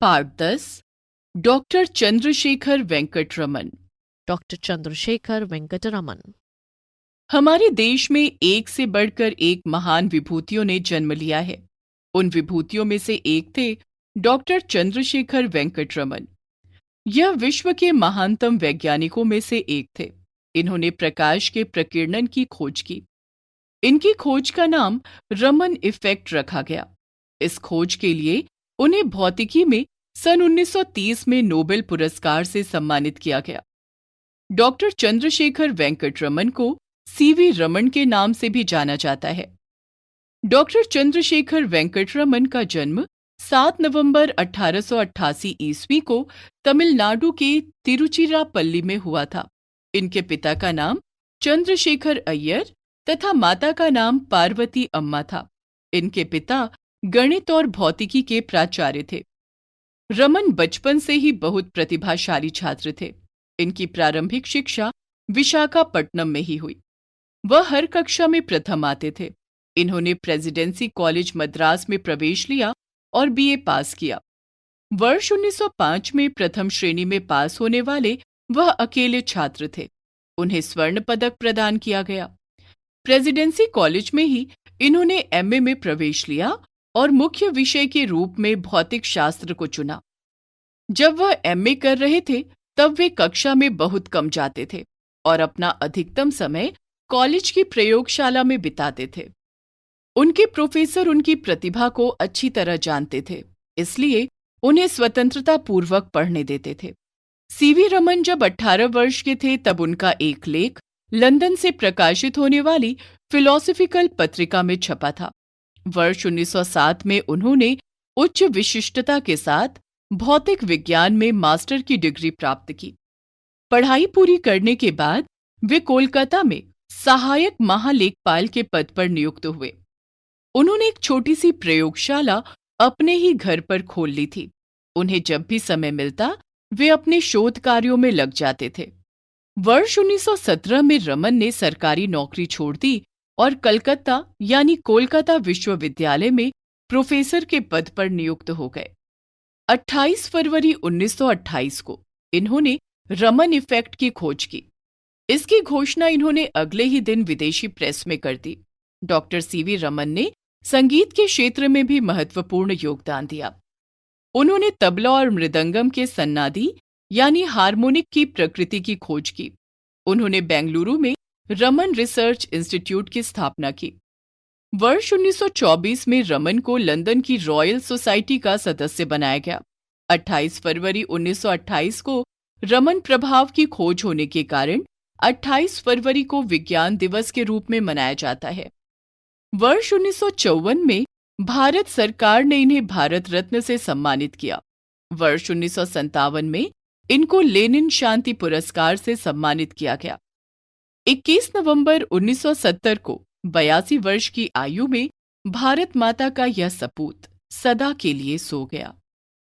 Part 10 doctor Chandrashekhar Venkat Raman. Doctor Chandrashekhar Venkat Raman. हमारे देश में एक से बढ़कर एक महान विभूतियों ने जन्म लिया है। उन विभूतियों में से एक थे डॉक्टर चंद्रशेखर वेंकट रमन। यह विश्व के महानतम वैज्ञानिकों में से एक थे। इन्होंने प्रकाश के प्रकीर्णन की खोज की। इनकी खोज का नाम रमन इफेक्ट रखा गया। इस खोज के लिए उन्हें भौतिकी में सन 1930 में नोबेल पुरस्कार से सम्मानित किया गया। डॉक्टर चंद्रशेखर वेंकट रमन को सीवी रमन के नाम से भी जाना जाता है। डॉक्टर चंद्रशेखर वेंकट रमन का जन्म 7 नवंबर 1888 ईस्वी को तमिलनाडु के तिरुचिरापल्ली में हुआ था। इनके पिता का नाम चंद्रशेखर अय्यर तथा माता का नाम पार्वती अम्मा था। इनके पिता गणित और भौतिकी के प्राचार्य थे। रमन बचपन से ही बहुत प्रतिभाशाली छात्र थे। इनकी प्रारंभिक शिक्षा विशाखापट्टनम में ही हुई। वह हर कक्षा में प्रथम आते थे। इन्होंने प्रेसिडेंसी कॉलेज मद्रास में प्रवेश लिया और बीए पास किया। वर्ष 1905 में प्रथम श्रेणी में पास होने वाले वह अकेले छात्र थे। उन्हें स्वर्ण पदक प्रदान किया गया। प्रेसिडेंसी कॉलेज में ही इन्होंने एमए में प्रवेश लिया और मुख्य विषय के रूप में भौतिक शास्त्र को चुना। जब वह एमए कर रहे थे तब वे कक्षा में बहुत कम जाते थे और अपना अधिकतम समय कॉलेज की प्रयोगशाला में बिताते थे। उनके प्रोफेसर उनकी प्रतिभा को अच्छी तरह जानते थे, इसलिए उन्हें स्वतंत्रता पूर्वक पढ़ने देते थे। सीवी रमन जब 18 वर्ष के थे तब उनका एक लेख लंदन से प्रकाशित होने वाली फिलोसॉफिकल पत्रिका में छपा था। वर्ष 1907 में उन्होंने उच्च विशिष्टता के साथ भौतिक विज्ञान में मास्टर की डिग्री प्राप्त की। पढ़ाई पूरी करने के बाद वे कोलकाता में सहायक महालेखपाल के पद पर नियुक्त हुए। उन्होंने एक छोटी सी प्रयोगशाला अपने ही घर पर खोल ली थी। उन्हें जब भी समय मिलता वे अपने शोध कार्यों में लग जाते थे। वर्ष 1917 में रमन ने सरकारी नौकरी छोड़ दी और कलकत्ता यानी कोलकाता विश्वविद्यालय में प्रोफेसर के पद पर नियुक्त हो गए। 28 फरवरी 1928 को इन्होंने रमन इफेक्ट की खोज की। इसकी घोषणा इन्होंने अगले ही दिन विदेशी प्रेस में कर दी। डॉक्टर सीवी रमन ने संगीत के क्षेत्र में भी महत्वपूर्ण योगदान दिया। उन्होंने तबला और मृदंगम के सन्नादी यानी हार्मोनिक की प्रकृति की खोज की। उन्होंने बेंगलुरु में रमन रिसर्च इंस्टीट्यूट की स्थापना की। वर्ष 1924 में रमन को लंदन की रॉयल सोसाइटी का सदस्य बनाया गया। 28 फरवरी 1928 को रमन प्रभाव की खोज होने के कारण 28 फरवरी को विज्ञान दिवस के रूप में मनाया जाता है। वर्ष 1954 में भारत सरकार ने इन्हें भारत रत्न से सम्मानित किया। वर्ष 1957 में इनको लेनिन शांति पुरस्कार से सम्मानित किया गया। 21 नवंबर 1970 को 82 वर्ष की आयु में भारत माता का यह सपूत सदा के लिए सो गया।